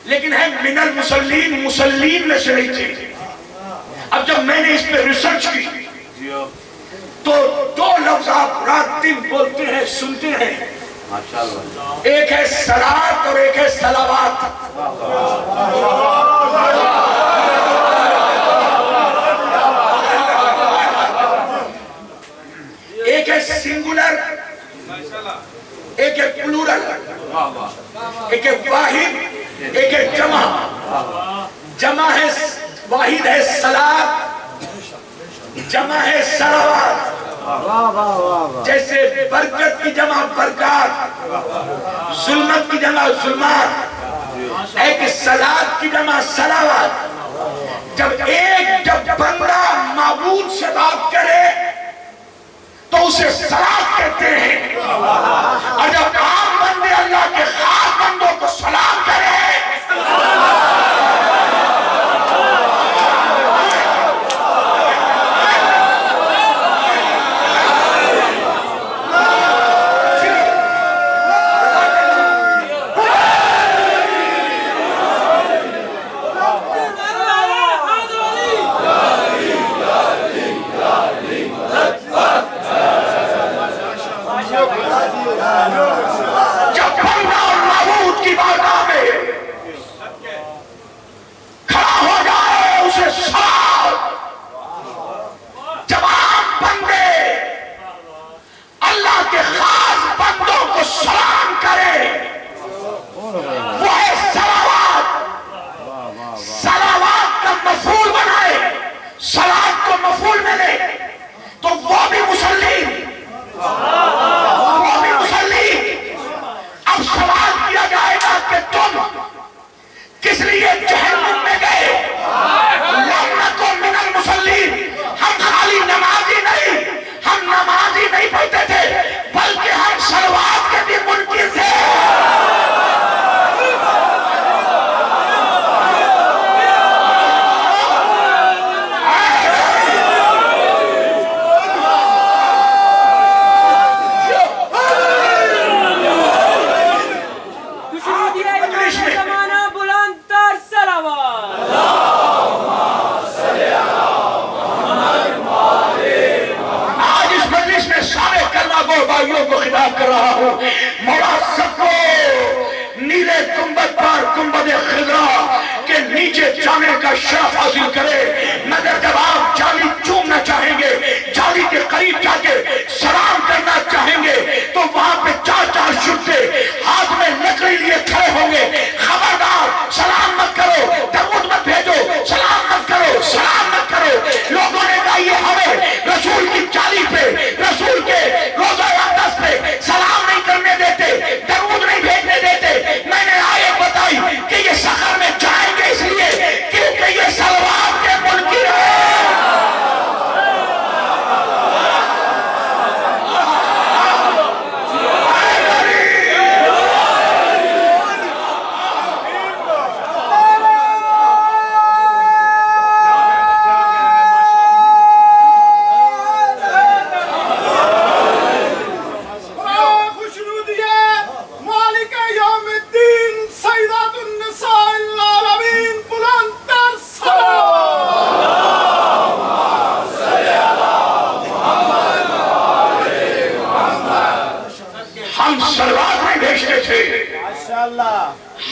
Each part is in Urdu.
لیکن ہے من المسلین، مسلین میں سے نہیں تھے۔ اب جب میں نے اس پہ ریسرچ کی تو دو لفظ آپ رات دن بولتے ہیں، سنتے ہیں، ایک ہے صلاۃ اور ایک ہے صلوات۔ ایک ہے سنگولر، ایک ہے پلورل، ایک ہے واحد، ایک ہے جمع۔ جمع ہے واحد ہے صلاۃ، جمع ہے صلوات۔ جیسے برکت کی جمع برکات، ظلمت کی جمع ظلمات، ایک صلاۃ کی جمع صلوات۔ جب بندہ معبود سے بات کرے تو اسے صلاۃ کہتے ہیں، اور جب عام بندے اللہ کے خاص بندوں کو سلام کرے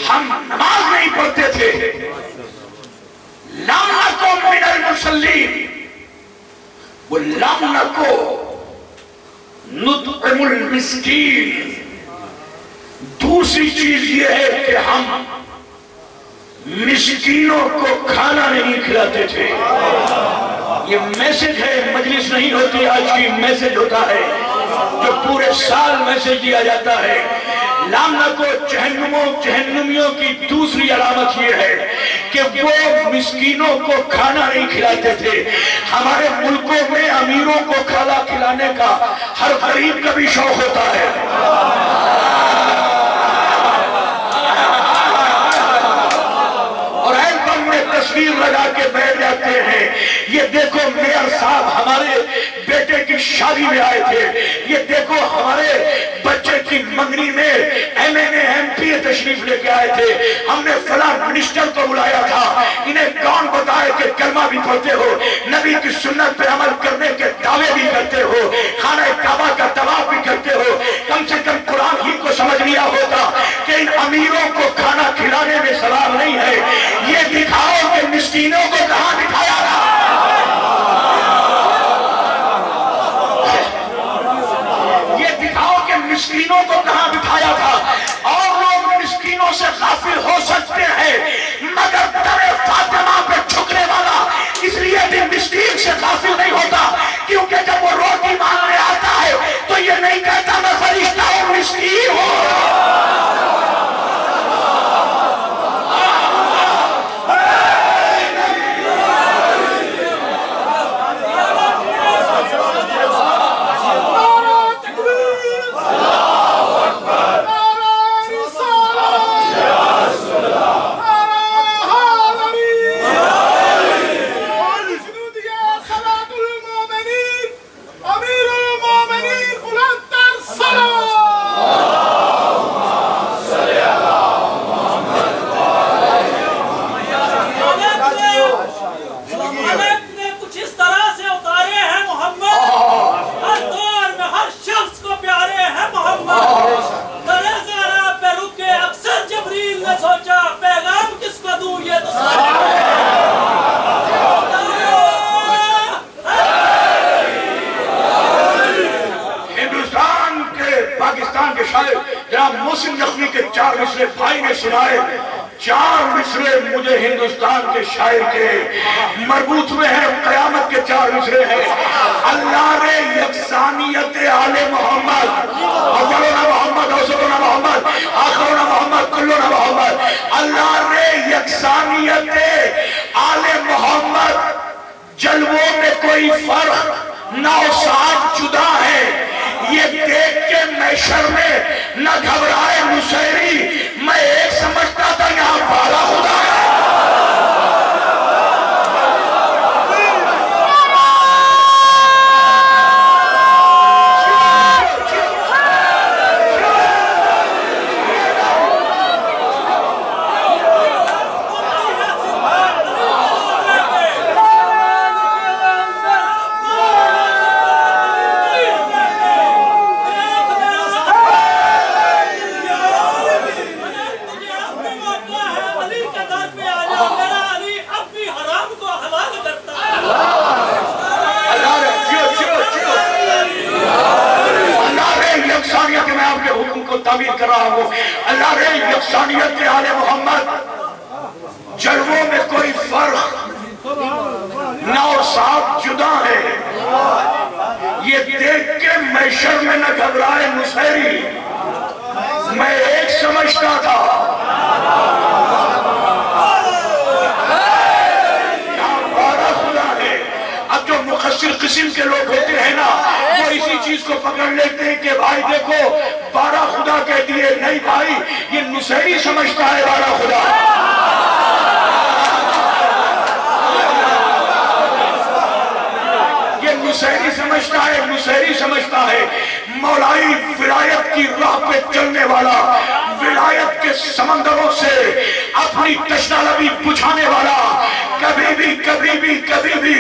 ہم نماز نہیں پڑھتے تھے۔ لَمْنَكُمْ مِنَ الْمُصَلِّينَ، وہ لَمْنَكُ نُطْعِمُ الْمِسْكِينَ۔ دوسری چیز یہ ہے کہ ہم مسکینوں کو کھانا نہیں کھلاتے تھے۔ یہ میسج ہے، مجلس نہیں ہوتی آج کی، میسج ہوتا ہے جو پورے سال میسج دیا جاتا ہے۔ لعنت کو جہنمیوں کی دوسری علامت یہ ہے کہ وہ مسکینوں کو کھانا نہیں کھلاتے تھے۔ ہمارے ملکوں میں امیروں کو کھانا کھلانے کا ہر غریب کا بھی شوق ہوتا ہے۔ اور ایلبم میں تصویر لگا کے بیٹھ جاتے ہیں، یہ دیکھو میئر صاحب ہمارے بیٹے کی شادی میں آئے تھے، یہ دیکھو ہمارے بچے کی منگنی میں M N A M P تشریف لے کے آئے تھے, ہم نے فلاں منسٹر کو بلایا تھا, انہیں کون بتائے کہ کلمہ بھی پڑھتے ہو, نبی کی سنت پہ عمل کرنے کے دعوے بھی کرتے ہو, خانہ کعبہ کا طواف بھی کرتے ہو, کم سے کم قرآن ہی کو سمجھ لیا ہوتا کہ ان امیروں کو کھانا کھلانے میں ثواب نہیں ہے. یہ دکھاؤ کہ مسکینوں کو کہاں دکھایا تھا, مسکینوں کو کہاں بٹھایا تھا. اور لوگ مسکینوں سے غافل ہو سکتے ہیں مگر در فاطمہ پہ جھکنے والا اس لیے بھی مسکین سے غافل نہیں ہوتا کیونکہ جب وہ روٹی مانگنے آتا ہے تو یہ نہیں کہتا میں فرشتہ ہوں, مسکین ہوں. مجھے ہندوستان کے شاعر کے مربوط میں ہیں, قیامت کے 4 مصرے ہیں. اللہ رے یکسانیت آل محمد, اولنا محمد, اوسطنا محمد, آخرنا محمد, کلنا محمد. اللہ رے یکسانیت آل محمد, جلووں میں کوئی فرق نہ, ساتھ جدا ہے. یہ دیکھ کے محشر میں نہ گھبرائے نصیری, میں ایک سمجھتا تھا یہاں بالا خدا ہے. تعبیر کر رہا ہوں. اللہ رے یکسانیت آل محمد, جلووں میں کوئی فرق نہ, اور ساتھ جدا ہے. یہ دیکھ کے محشر میں نہ گھبرائے نصیری, میں ایک سمجھتا تھا یہاں بارہ خدا ہے. اب جو مقصر قسم کے لوگ ہوتے ہیں نا, وہ اسی چیز کو پکڑ لیتے ہیں کہ بھائی دیکھو 12 خدا کہہ دیے, نہیں بھائی یہ نصیری سمجھتا ہے 12 خدا. یہ نصیری سمجھتا ہے, نصیری سمجھتا ہے. مولائی ولایت کی راہ پہ چلنے والا, ولایت کے سمندروں سے اپنی تشنہ لبی بجھانے والا, کبھی بھی کبھی بھی کبھی بھی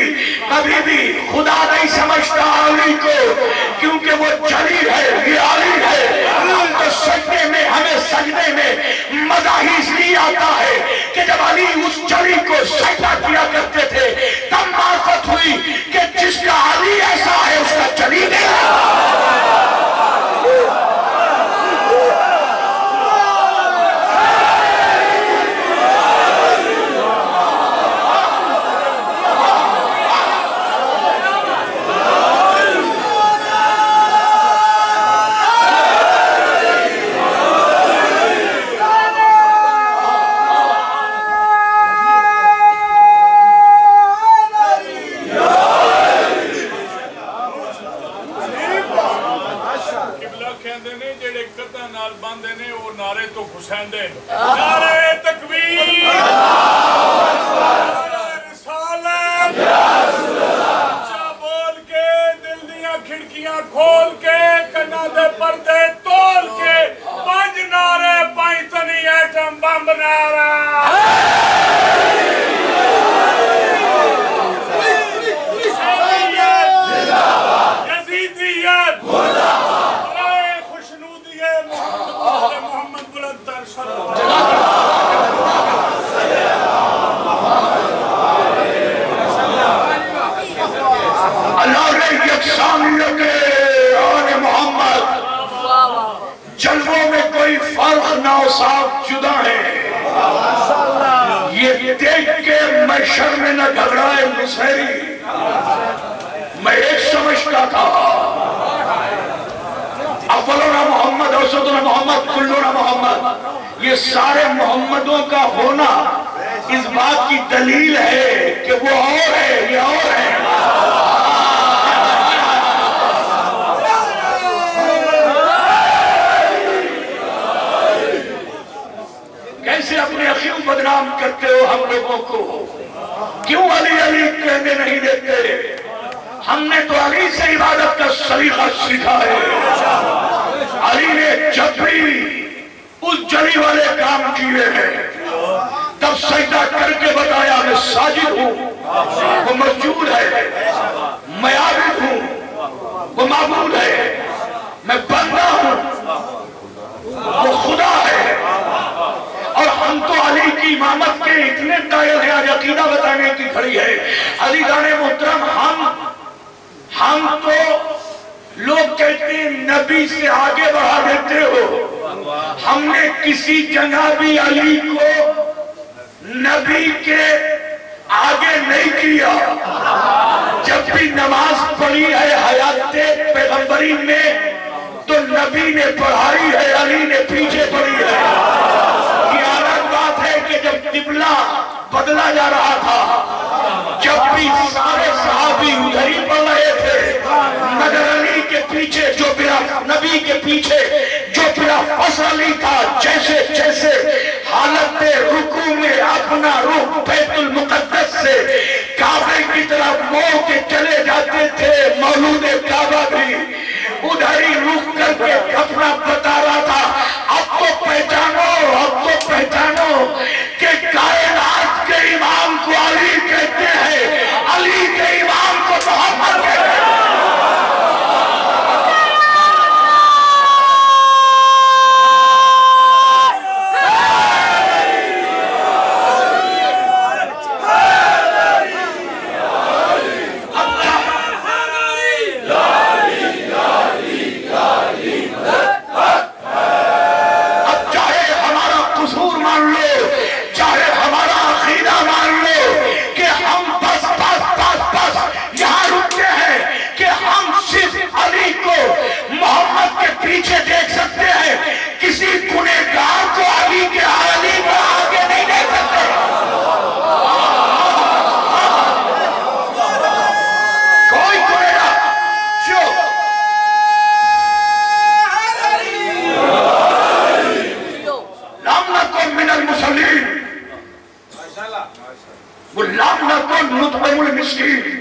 کبھی بھی خدا نہیں سمجھتا علی کو, کیونکہ وہ جلیل ہے, یہ علی ہے. ہم تو سجدے میں, ہمیں سجدے میں مزہ ہی اس لیے آتا ہے کہ جب علی اس جلی کو سجدہ کیا کرتے تھے تب معرفت ہوئی کہ جس کا علی ایسا ہے اس کا جلی نہیں ہے. اسلام نعرہ یزیدیت برائے خوشنودی محمد بلند تر صلی اللہ اللہ نے یکسانیت آن محمد جلووں میں کوئی فرق نہ ہو، صاحب جدا ہے۔ یہ دیکھ کے میں شرم نہ گھبرائے مسہری، میں ایک سمجھتا تھا اولنا محمد اوسطنا محمد کلنا محمد، یہ سارے محمدوں کا ہونا اس بات کی دلیل ہے کہ وہ اور ہے، یہ اور ہے۔ کیسے اپنے اخیوں بدنام کرتے ہو ہم لوگوں کو؟ کیوں علی علی کہنے نہیں دیتے؟ ہم نے تو علی سے عبادت کا سلیقہ سیکھا ہے۔ علی نے جب بھی اس جلی والے کام کیے ہیں تب سجدہ کر کے بتایا میں ساجد ہوں، وہ مسجود ہے، میں عابد ہوں، وہ معبود ہے، میں بندہ ہوں، وہ خدا ہے۔ اور ہم تو علی کی امامت کے اتنے قائل ہیں، آج عقیدہ بتانے کی کھڑی ہے۔ علی جان محترم، ہم تو لوگ کہتے ہیں نبی سے آگے بڑھا دیتے ہو، ہم نے کسی جگہ بھی علی کو نبی کے آگے نہیں کیا۔ جب بھی نماز پڑھی ہے حیات پیغمبری میں تو نبی نے پڑھائی ہے، علی نے پیچھے پڑھی ہے۔ یہ الگ بات ہے کہ جب قبلہ بدلا جا رہا تھا، جب بھی سارے صحابی ادھر ہی پڑھ رہے تھے، مگر علی کے پیچھے جو بلا نبی کے پیچھے جو بلا فصل علی تھا، جیسے جیسے حالت رکوع میں اپنا روح بیت المقدس سے کعبے کی طرف موڑ کے چلے جاتے تھے، مولود کعبہ بھی ادھر ہی رک کر کے اپنا بتا رہا تھا۔ اب تو پہچانو کہ کائنات کے امام کو علی کہتے ہیں، علی کے امام کو محمد کہتے ہیں۔ پیچھے دیکھ سکتے ہیں، کسی گنہگار کو علی کے علی کو آگے نہیں دیکھ سکتے۔ کوئی گنہگار جو لم نکن من المصلین، وہ لم نکن نطعم المسکین،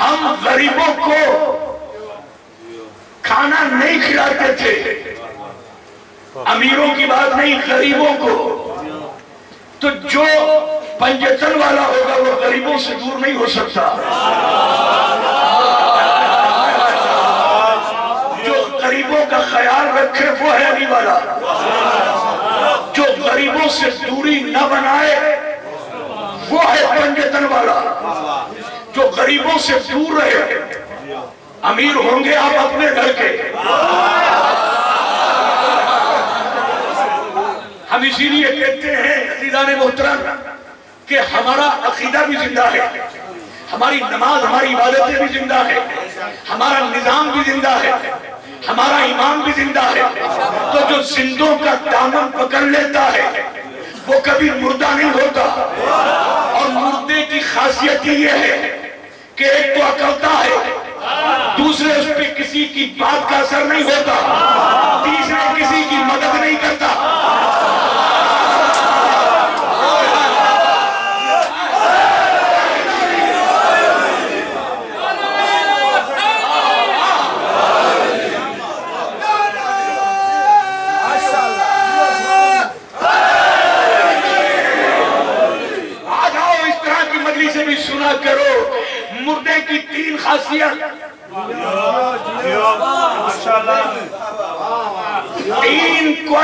ہم غریبوں کو کھانا نہیں کھلاتے تھے۔ امیروں کی بات نہیں، غریبوں کو۔ تو جو پنجتن والا ہوگا وہ غریبوں سے دور نہیں ہو سکتا۔ جو غریبوں کا خیال رکھے وہ ہے علی والا۔ جو غریبوں سے دوری نہ بنائے وہ ہے پنجتن والا۔ جو غریبوں سے دور رہے، امیر ہوں گے آپ اپنے گھر کے، ہم اسی لیے کہتے ہیں عزیزان محترم کہ ہمارا عقیدہ بھی زندہ ہے، ہماری نماز ہماری عبادتیں بھی زندہ ہے، ہمارا نظام بھی زندہ ہے، ہمارا ایمان بھی زندہ ہے۔ تو جو زندوں کا دامن پکڑ لیتا ہے وہ کبھی مردہ نہیں ہوتا۔ اور مردے کی خاصیت یہ ہے کہ ایک تو اکلتا ہے، دوسرے اس پہ کسی کی بات کا اثر نہیں ہوتا، تیسرے کسی کی مدد نہیں کرتا۔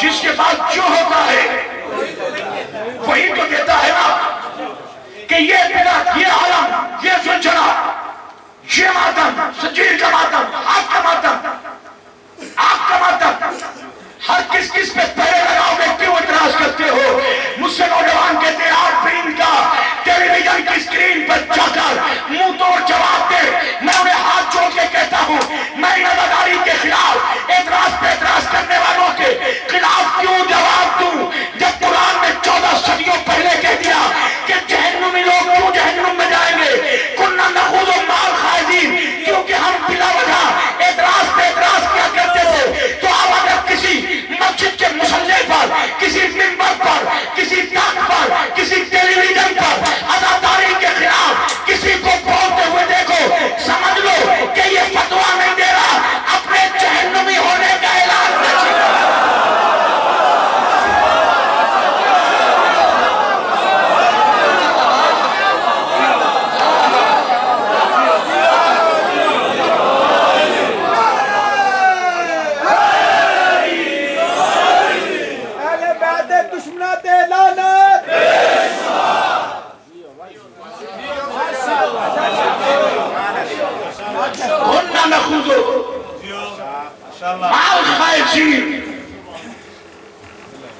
جس کے بعد جو ہوتا ہے وہی تو دیتا ہے نا کہ یہ بدعت، یہ عالم، یہ زلجلہ، یہ ماتم، سجیل کا ماتم، آگ کا ماتم، آگ کا ماتم، ہر کس پہ پہلے لگاؤ گے، کیوں اعتراض کرتے ہو؟ مجھ سے نوجوان کہتے ہیں آپ بھی ان کا ٹیلی ویژن کی اسکرین پر جا کر منہ توڑ جواب دے۔ میں انہیں ہاتھ جوڑ کے کہتا ہوں، میں ان اداکاری کے خلاف اعتراض پہ اعتراض کرنے والوں کے خلاف کیوں جواب دوں جب قرآن نے 14 صدیوں پہلے کہہ دیا کہ جہنمی لوگ کیوں جہنم میں جائیں گے؟ کننا نخوض مع الخائضین، کیونکہ ہم بلا وجہ اعتراض پہ اعتراض کیا کرتے تھے۔ تو اب اگر کسی مسجد کے مصلی پر، کسی منبر پر، کسی تخت پر، کسی ٹیلی ویژن پر اداکاری کے خلاف کسی کو بولتے ہوئے دیکھو، سمجھ لو کہ یہ فتویٰ نہیں دے رہا، اپنے جہنمی ہونے کا اعلان کر رہا ہے۔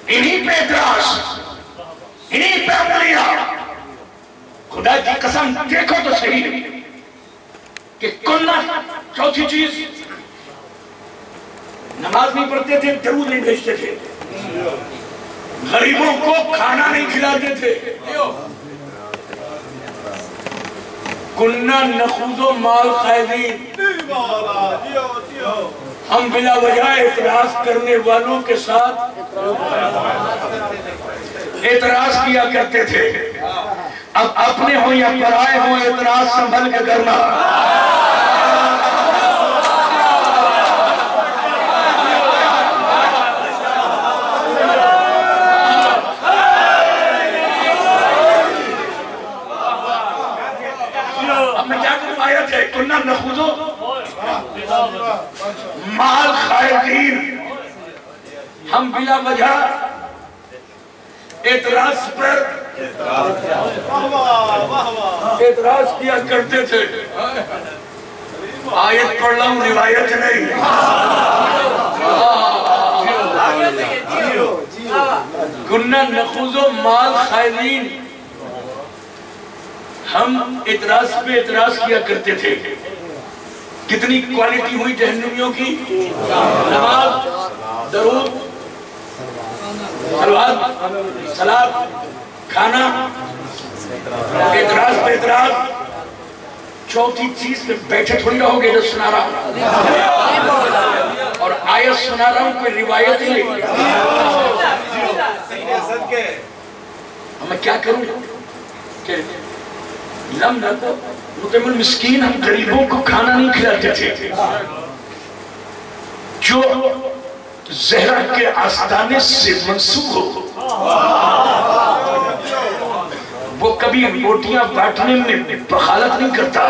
انہی پہ اعتراض، انہی پہ عملیہ۔ خدا کی قسم دیکھو تو صحیح کہ کننا چوتھی چیز، نماز نہیں پڑھتے تھے، درود نہیں بھیجتے تھے، غریبوں کو کھانا نہیں کھلاتے تھے، کننا نخوض مع الخائضین، ہم بلا وجہ اعتراض کرنے والوں کے ساتھ اعتراض کیا کرتے تھے۔ اب اپنے ہوں یا پرائے ہوں، اعتراض سنبھل کے کرنا۔ اب میں کیا کروں؟ آیت ہے کننا نخوض مع الخائضین، ہم بلا وجہ اعتراض پر اعتراض کیا کرتے تھے۔ آیت پڑھ رہا ہوں، روایت نہیں۔ کننا نخوض مع الخائضین، ہم اعتراض پہ اعتراض کیا کرتے تھے۔ کتنی کوالٹی ہوئی جہنمیوں کی؟ نماز، درود، صلوات، صلاۃ، کھانا، اعتراض پہ اعتراض۔ چوتھی چیز پہ بیٹھے تھوڑی رہو گے جو سنا رہا ہوں، اور آیت سنا رہا ہوں، کوئی روایت ہی نہیں۔ میں کیا کروں کہ لم نطعم المسکین، ہم غریبوں کو کھانا نہیں کھلاتے تھے۔ جو زہرہ کے آستانے سے منسوخ ہو، وہ کبھی روٹیاں بانٹنے میں بخالت نہیں کرتا۔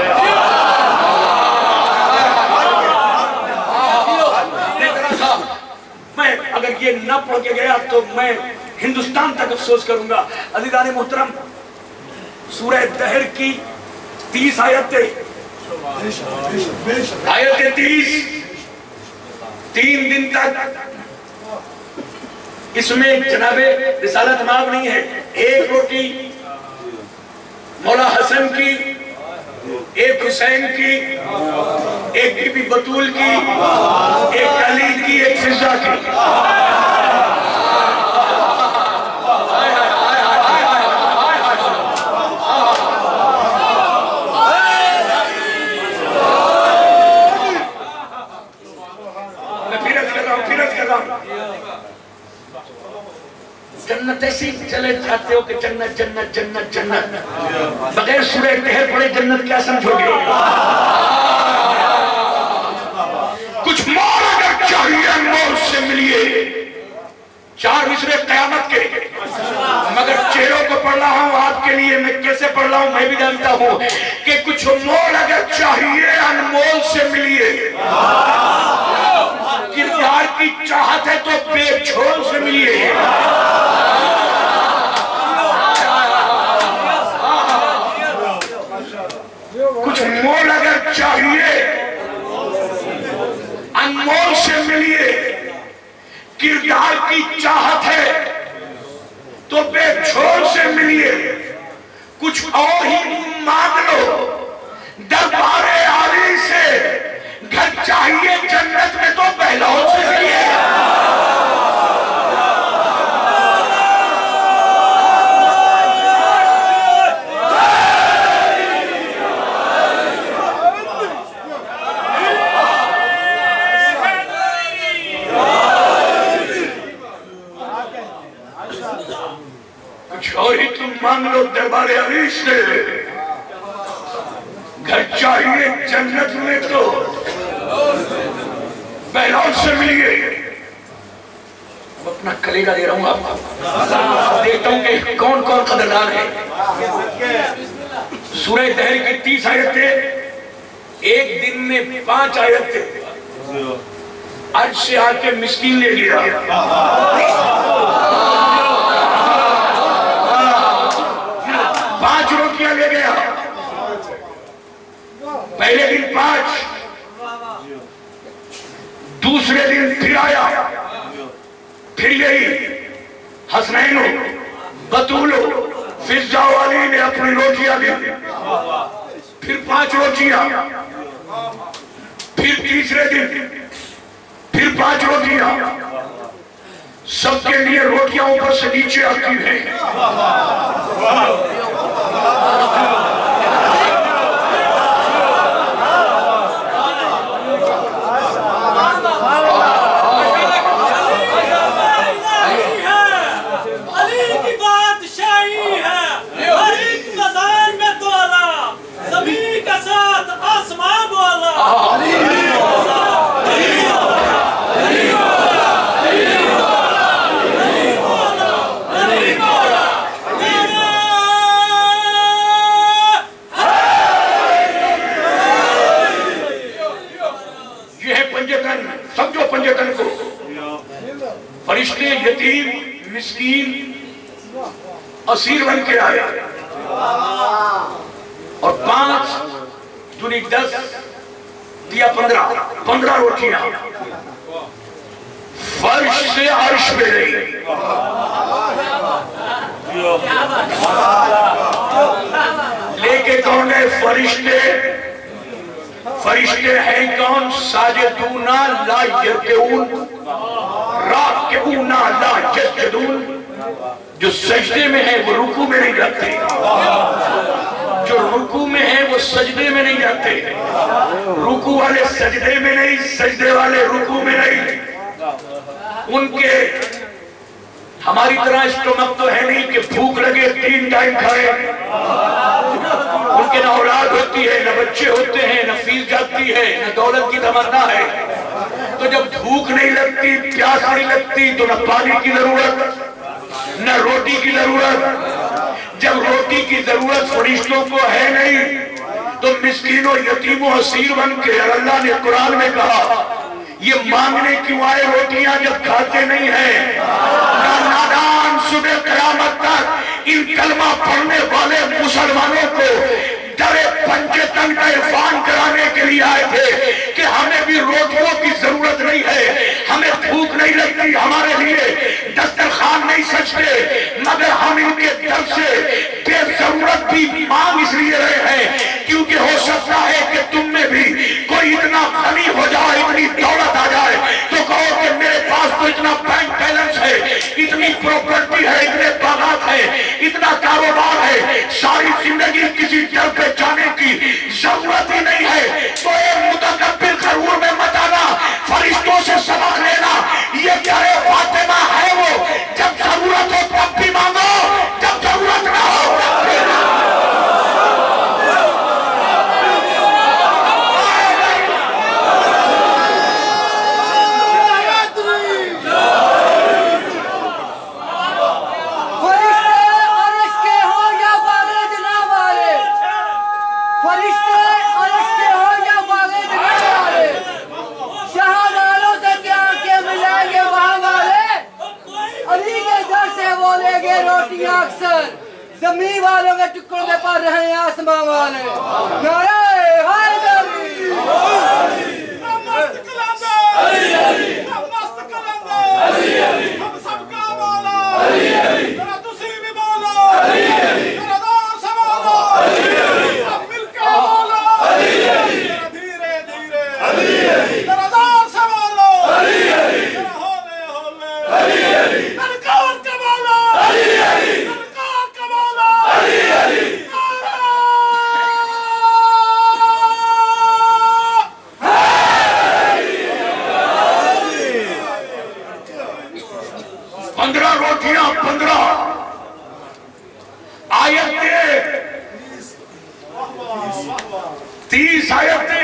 میں اگر یہ نہ پڑھ کے گیا تو میں ہندوستان تک افسوس کروں گا۔ عزیزان محترم، سورہ دہر کی 30 آیتیں، آیتیں 30، 3 دن تک اس میں جناب رسالت مآب نہیں ہے۔ ایک روٹی مولا حسن کی، ایک حسین کی، ایک بی بی بطول کی، ایک علی کی، ایک فضا کی۔ جنت ایسی چلے جاتے ہو کہ جنت جنت جنت جنت، بغیر سورہ دہر پڑھے جنت کیا سمجھو گے؟ کچھ مول اگر چاہیے مول سے ملیے، 4 مصرے قیامت کے، مگر چہروں کو پڑھ پڑھ رہا ہوں آپ کے لیے، میں کیسے پڑھ رہا ہوں میں بھی جانتا ہوں کہ کچھ مول اگر چاہیے انمول سے ملیے، کردار کی چاہت ہے تو بے جھول سے ملیے، کچھ مول اگر چاہیے انمول سے ملیے، کردار کی چاہت ہے تو بے جھول سے ملیے، کچھ اور ہی مانگ لو دربار عالی سے، گھر چاہیے جنت میں تو بہلول سے ملیے۔ کچھ اور ہی تم مانگ لو دربار عالی سے، گھر چاہیے جنت میں تو بہلول سے ملیے۔ اپنا کلیجہ دے رہا ہوں آپ کو، دیکھتا ہوں کہ کون کون قدردان ہے۔ سورہ دہر کی 30 آیتیں، ایک دن میں 5 آیتیں، عرش سے آ کے مسکین لے لیا، 5 روٹیاں لے گیا، پہلے دن 5، دوسرے دن پھر آیا، پھر یہی حسنین بطول فضہ والی نے اپنی روٹیاں دی، پھر 5 روٹیاں، پھر تیسرے دن پھر 5 روٹیاں، سب کے لیے روٹیاں اوپر سے نیچے آتی ہیں۔ فرشتے یتیم مسکین اسیر بن کے آئے، اور 5 دونی 10 دیا 15 روٹیاں فرش سے عرش پہ گئی۔ لے کے کون ہے فرشتے ہیں کون؟ ساجدون لا یرکعون راکعون لا یسجدون، جو سجدے میں ہے وہ رکوع میں نہیں جاتے، جو رکوع میں ہے وہ سجدے میں نہیں جاتے، رکوع والے سجدے میں نہیں، سجدے والے رکوع میں نہیں۔ ان کے ہماری طرح اسٹومک تو ہے نہیں کہ بھوک لگے 3 ٹائم کھائے، ان کے نہ اولاد ہوتی ہے، نہ بچے ہوتے ہیں، نہ فیس جاتی ہے، نہ دولت کی تمنا ہے، تو جب بھوک نہیں لگتی پیاس نہیں لگتی تو نہ پانی کی ضرورت نہ روٹی کی ضرورت۔ جب روٹی کی ضرورت فرشتوں کو ہے نہیں تو مسکینوں یتیموں اسیر بن کے، اور اللہ نے قرآن میں کہا یہ مانگنے کیوں آئے روٹیاں جب کھاتے نہیں ہیں؟ نادان صبح قیامت تک ان کلمہ پڑھنے والے مسلمانوں کو درے پنجے تن کا عرفان کرانے کے لیے آئے تھے کہ ہمیں بھی روٹیوں کی ضرورت نہیں ہے، ہمیں بھوک نہیں لگتی، ہمارے لیے دسترخوان نہیں سجتے، مگر ہم ان کے در سے بے ضرورت بھی مانگ اس لیے رہے ہیں کیونکہ ہو سکتا ہے کہ تم میں بھی کوئی اتنا غنی ہو جائے، اتنی دولت آ جائے تو کہو کہ میرے پاس تو اتنا بینک بیلنس ہے، اتنی پراپرٹی ہے، اتنے باغات ہیں، اتنا کاروبار ہے، ساری زندگی کسی در پہ جانے کی ضرورت ہی نہیں ہے۔ تو ایک متکبر غرور میں مت آنا، فرشتوں سے سبق لینا، یہ پیارے فاطمہ ہے وہ جب ضرورت ہو تب بھی مانگو، جب ضرورت نہ ہو تب بھی مانگو۔ زمین والوں کے ٹکڑوں کے پر رہے ہیں آسمان والے نعرہ حیدری مست کلندر مست کلندر ہم سب کا مولا ذرا تسی بھی بولو ذرا دور سے بولو سب مل کے بولو ذرا دھیرے دھیرے ذرا دور سے بولو ذرا ہولے ہولے نلکار کے بولو نلکار کے بولو پندرہ روٹیاں 15 آیت 30 آیت